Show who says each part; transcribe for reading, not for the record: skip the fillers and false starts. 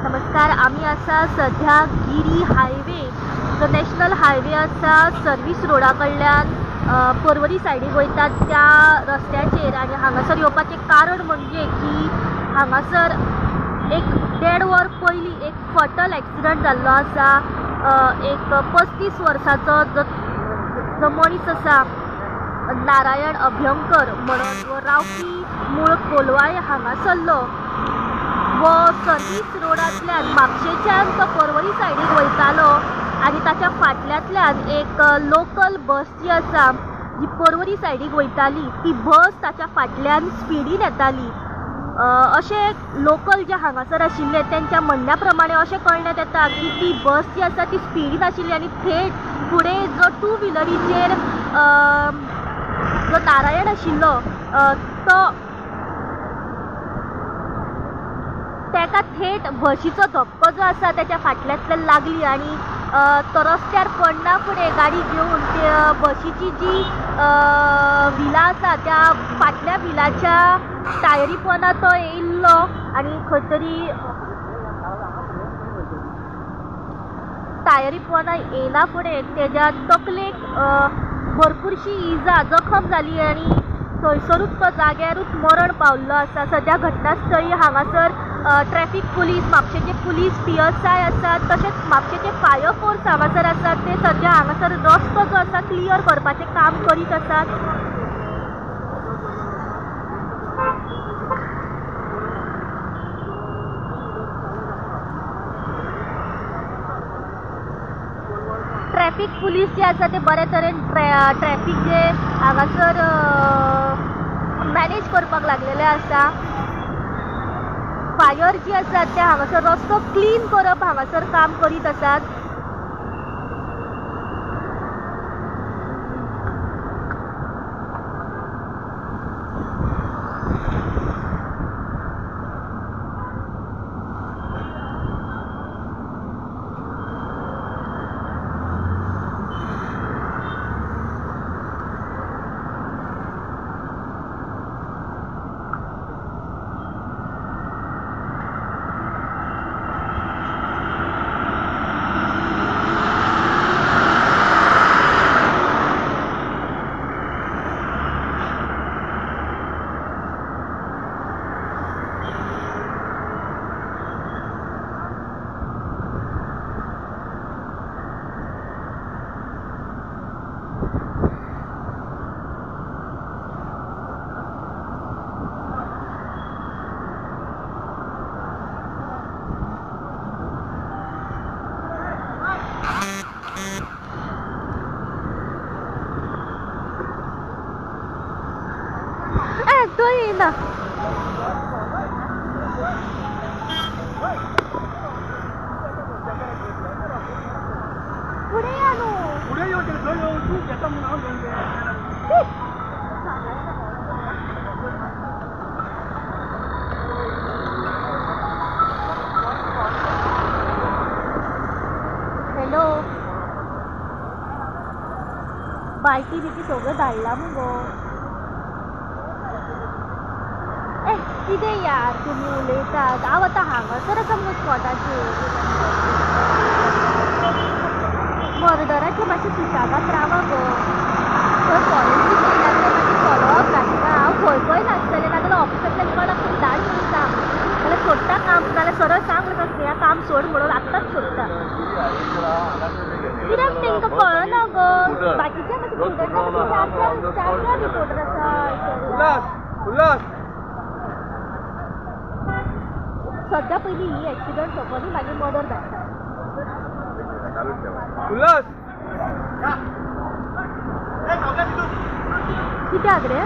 Speaker 1: नमस्कार, आम्ही असा सध्या गिरी हायवे जो नॅशनल हायवे असा सर्विस रोडाकडल्यान पर्वरी सायडीक वयतात त्या रस्त्याचेर आणि हांगासर येवपाचें कारण म्हणजे की हांगासर एक 1.5 वर पयलीं एक फटल एक्सिडंट जाल्लो आसा। एक 35 वर्साचो जो मनीस आसा नारायण अभ्यंकर म्हणून वो रावपी मूळ कोलवाळे हांगासरलो वो सर्वीस रोडांतल्यान म्हापशेच्यान तो पर्वरी सायडीक वयतालो आनी ताच्या फाटल्यांतल्यान एक लोकल बस जी आसा जी पर्वरी सायडीक वयताली ती बस ताच्या फाटल्यान स्पिडीन येताली। अशें लोकल जे हांगासर आशिल्ले तेंच्या म्हणण्या प्रमाणे अशें कळण्यात येता की ती बस जी आसा ती स्पिडीन आशिल्ली आनी थेट फुडें जो 2 व्हिलरीचेर जो नारायण आशिल्लो तो तेका थेट बशीचो धक्को जो आसा त्याच्या फाटल्यांतल्यान लागली आनी तो रस्त्यार पडना फुडें गाडी घेवन त्या बशीची जी व्हिलां आसा त्या फाटल्या व्हिलाच्या टायरी पोंदा तो येयल्लो आनी खंय तरी टायरी पोंदा येयना फुडें तेज्या तकलेक भरपूरशी इजा जखम जाली आनी थंयसरूच तो जाग्यारूच मरण पावल्लो आसा। सद्या घटनास्थळी हांगासर ट्रॅफिक पुलीस, म्हापशेचे पुलीस PSI आसात, तशेंच म्हापशेचे फायर फोर्स हांगासर आसात। ते सद्या हांगासर रस्तो जो आसा क्लियर करपाचें काम करीत आसात। ट्रॅफिक पुलीस जे आसा ते बरे तरेन ट्रॅफिक जे हांगासर मॅनेज करपाक लागलेले आसा। फायर जी आसात ते हांगासर रस्तो क्लीन करप हांगासर काम करीत आसात। तो येना पुढे या नो पुढे येऊ दे तू घेता म्हणून आव घेऊन दे। हॅलो बायकी बिकी सगळं धाडला मुगो। कितें यार तुमी उलयतात, हांव आतां हांगासर आसा मुगो स्पॉटाचेर। मर्डराचे मातशें सुशागात रावा गो। थंय फॉरेन्सीक केल्यातलें मागीर चलोवप घालना। हांव खंय खंय नासतलें नाजाल्यार ऑफिसांतल्यान कोणाक तरी धाड म्हणून सांग, नाजाल्यार सोडटा काम, नाजाल्यार सरळ सांग म्हाका स्नेहा काम सोड म्हणून आत्ताच सोडटा। कित्याक तेंकां कळना गो। बाकीचे मातशें स्टुडंटां चार रिपोर्टर आसा। सद्या पयलीं ही एक्सिडंट सोंपली मागीर मर्डर धाडटा। कित्याक रे?